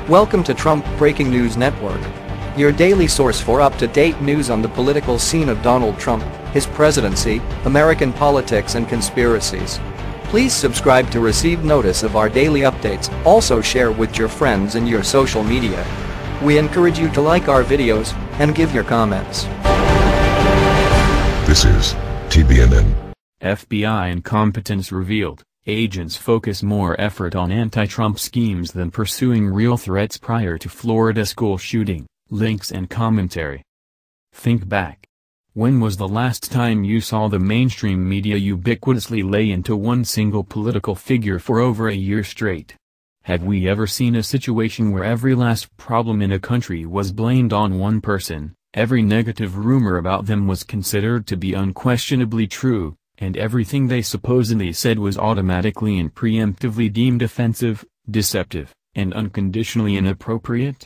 Welcome to Trump Breaking News Network, your daily source for up-to-date news on the political scene of Donald Trump, his presidency, American politics and conspiracies. Please subscribe to receive notice of our daily updates. Also share with your friends and your social media. We encourage you to like our videos and give your comments. This is TBNN. FBI incompetence revealed. Agents focus more effort on anti-Trump schemes than pursuing real threats prior to Florida school shooting. Links and commentary. Think back. When was the last time you saw the mainstream media ubiquitously lay into one single political figure for over a year straight? Have we ever seen a situation where every last problem in a country was blamed on one person, every negative rumor about them was considered to be unquestionably true, and everything they supposedly said was automatically and preemptively deemed offensive, deceptive, and unconditionally inappropriate?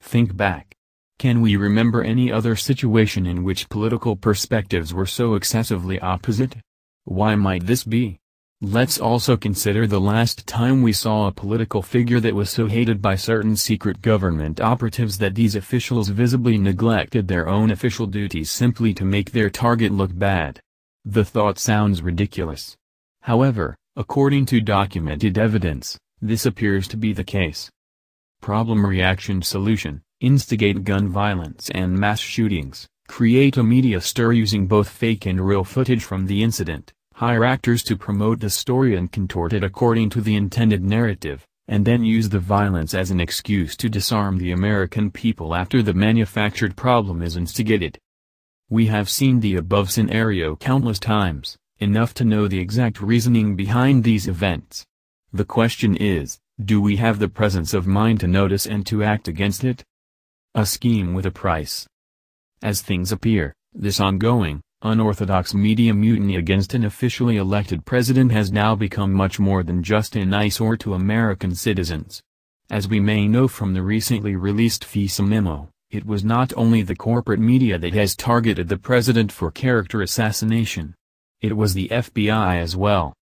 Think back. Can we remember any other situation in which political perspectives were so excessively opposite? Why might this be? Let's also consider the last time we saw a political figure that was so hated by certain secret government operatives that these officials visibly neglected their own official duties simply to make their target look bad. The thought sounds ridiculous. However, according to documented evidence, this appears to be the case. Problem reaction solution: instigate gun violence and mass shootings, create a media stir using both fake and real footage from the incident, hire actors to promote the story and contort it according to the intended narrative, and then use the violence as an excuse to disarm the American people after the manufactured problem is instigated. We have seen the above scenario countless times, enough to know the exact reasoning behind these events. The question is, do we have the presence of mind to notice and to act against it? A scheme with a price. As things appear, this ongoing, unorthodox media mutiny against an officially elected president has now become much more than just an eyesore to American citizens. As we may know from the recently released FISA memo, it was not only the corporate media that has targeted the president for character assassination. It was the FBI as well.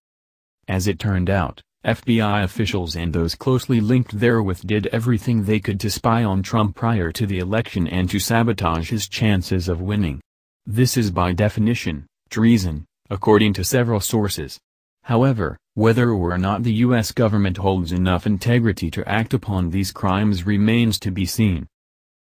As it turned out, FBI officials and those closely linked therewith did everything they could to spy on Trump prior to the election and to sabotage his chances of winning. This is by definition, treason, according to several sources. However, whether or not the U.S. government holds enough integrity to act upon these crimes remains to be seen.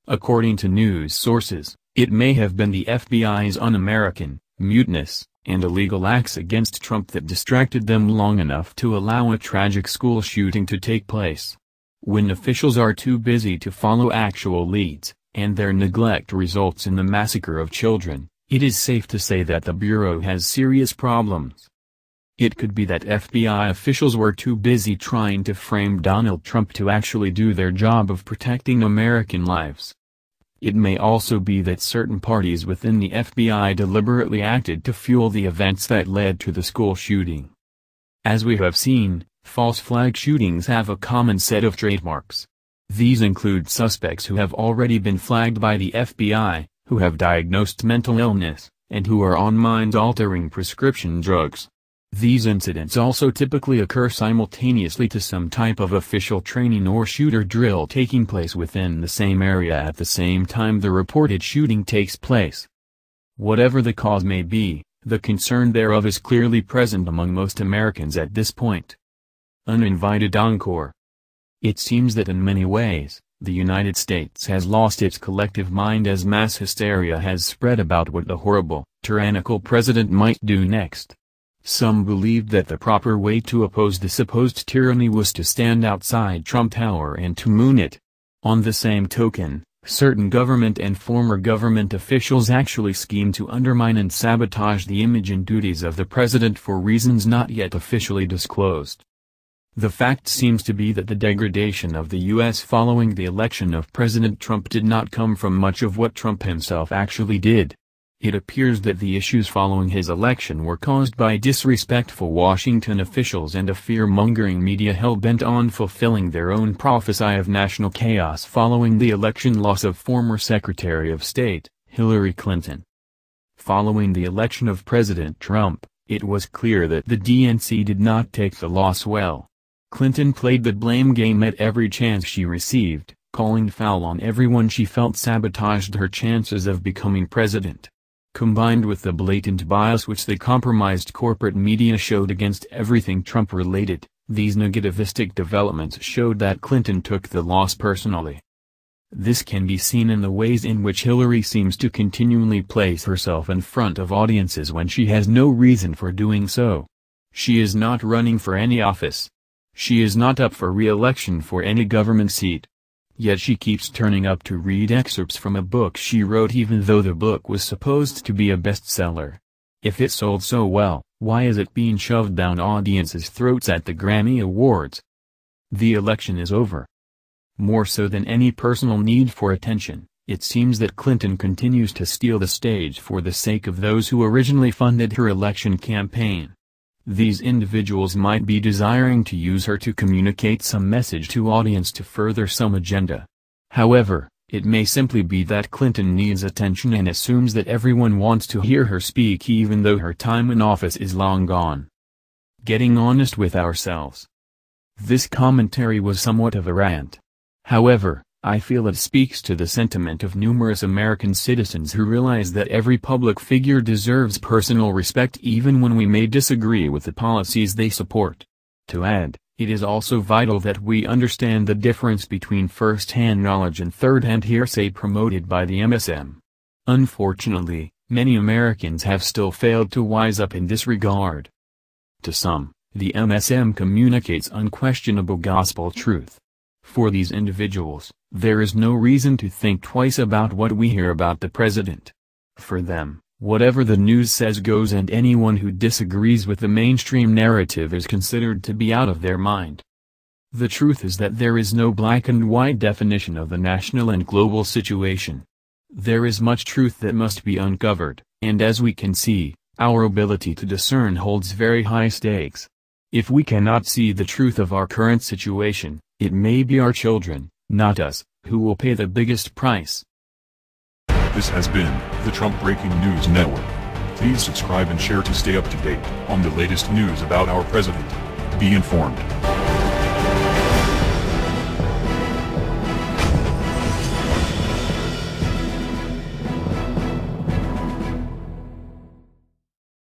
According to news sources, it may have been the FBI's un-American, mutinous, and illegal acts against Trump that distracted them long enough to allow a tragic school shooting to take place. When officials are too busy to follow actual leads, and their neglect results in the massacre of children, it is safe to say that the Bureau has serious problems. It could be that FBI officials were too busy trying to frame Donald Trump to actually do their job of protecting American lives. It may also be that certain parties within the FBI deliberately acted to fuel the events that led to the school shooting. As we have seen, false flag shootings have a common set of trademarks. These include suspects who have already been flagged by the FBI, who have diagnosed mental illness, and who are on mind-altering prescription drugs. These incidents also typically occur simultaneously to some type of official training or shooter drill taking place within the same area at the same time the reported shooting takes place. Whatever the cause may be, the concern thereof is clearly present among most Americans at this point. Uninvited encore. It seems that in many ways, the United States has lost its collective mind as mass hysteria has spread about what the horrible, tyrannical president might do next. Some believed that the proper way to oppose the supposed tyranny was to stand outside Trump Tower and to moon it. On the same token, certain government and former government officials actually schemed to undermine and sabotage the image and duties of the president for reasons not yet officially disclosed. The fact seems to be that the degradation of the U.S. following the election of President Trump did not come from much of what Trump himself actually did. It appears that the issues following his election were caused by disrespectful Washington officials and a fear-mongering media hell-bent on fulfilling their own prophecy of national chaos following the election loss of former Secretary of State, Hillary Clinton. Following the election of President Trump, it was clear that the DNC did not take the loss well. Clinton played the blame game at every chance she received, calling foul on everyone she felt sabotaged her chances of becoming president. Combined with the blatant bias which the compromised corporate media showed against everything Trump-related, these negativistic developments showed that Clinton took the loss personally. This can be seen in the ways in which Hillary seems to continually place herself in front of audiences when she has no reason for doing so. She is not running for any office. She is not up for re-election for any government seat. Yet she keeps turning up to read excerpts from a book she wrote even though the book was supposed to be a bestseller. If it sold so well, why is it being shoved down audiences' throats at the Grammy Awards? The election is over. More so than any personal need for attention, it seems that Clinton continues to steal the stage for the sake of those who originally funded her election campaign. These individuals might be desiring to use her to communicate some message to audience to further some agenda. However, it may simply be that Clinton needs attention and assumes that everyone wants to hear her speak even though her time in office is long gone. Getting honest with ourselves. This commentary was somewhat of a rant. However, I feel it speaks to the sentiment of numerous American citizens who realize that every public figure deserves personal respect even when we may disagree with the policies they support. To add, it is also vital that we understand the difference between first-hand knowledge and third-hand hearsay promoted by the MSM. Unfortunately, many Americans have still failed to wise up in this regard. To some, the MSM communicates unquestionable gospel truth. For these individuals, there is no reason to think twice about what we hear about the president. For them, whatever the news says goes, and anyone who disagrees with the mainstream narrative is considered to be out of their mind. The truth is that there is no black and white definition of the national and global situation. There is much truth that must be uncovered, and as we can see, our ability to discern holds very high stakes. If we cannot see the truth of our current situation, it may be our children, not us, who will pay the biggest price. This has been the Trump Breaking News Network. Please subscribe and share to stay up to date on the latest news about our president. Be informed.